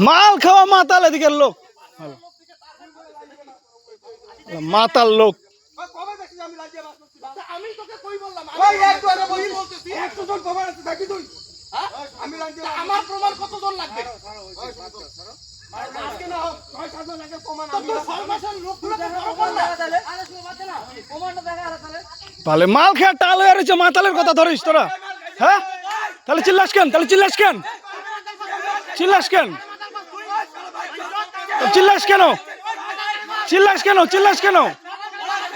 মাল খাওয়া মাতাল এদিকের লোক, মাতাল লোক। তাহলে মাল খেয়ে টাল হয়ে রয়েছে, মাতালের কথা ধরিস তোরা? হ্যাঁ, তাহলে চিল্লাস কেন? চিল্লাস কেন? চিল্লাস কেন?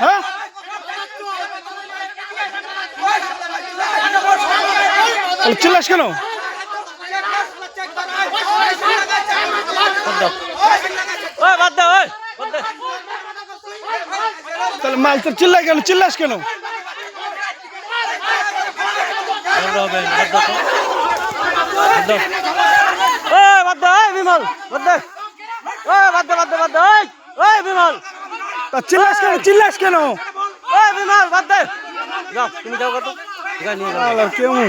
হ্যাঁ, চিল্লাস কেন? তাহলে মাল তোর চিল্লাস কেন? চিল্লাস কেন? তুমি যাও কত কেমন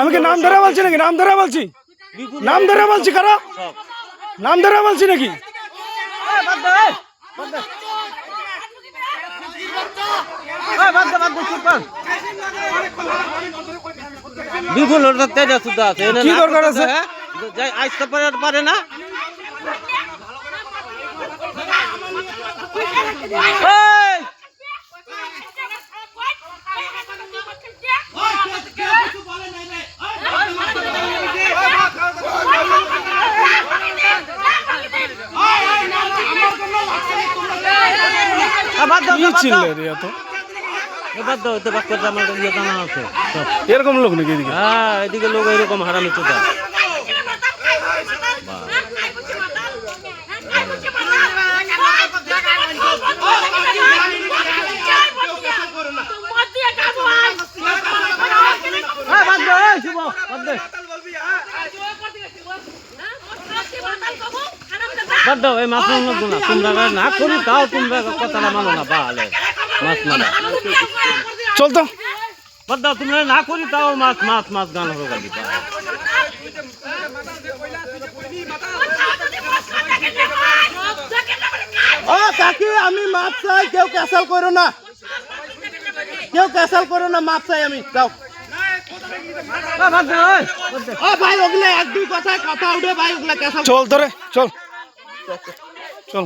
আমি কি নাম ধরে বলছি নাকি? নাম ধরে বলছি কারো নাম ধরে বলছি নাকি? বিপুল তেজ সুদ্ধা আছে, কি দরকার আছে? আসতে পারে না। এরকম লোক নাকি এদিকে? হ্যাঁ, এদিকে লোক এরকম হারামি চোদা। বাদ দাও, এই মাছ না তোমরা না করি তাও তোমরা কথাটা মানো না। বালে মাছ মানা চল তো, বাদ দাও, তোমরা না করি তাও মাছ গান হবে গালি। কাকি আমি মাছ চাই, কেউ ক্যান্সেল করো না, মাছ চাই আমি। যাও ভাই, ওগুলা এক দুই কথায় কথা উঠে ভাই, ওগুলা ক্যান্সেল। চল তোরে, চল চল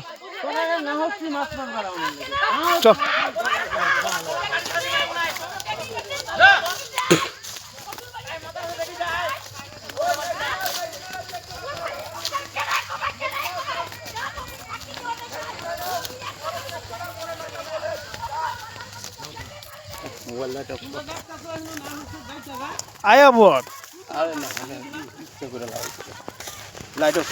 চল। আয়া বট লাইট অফ।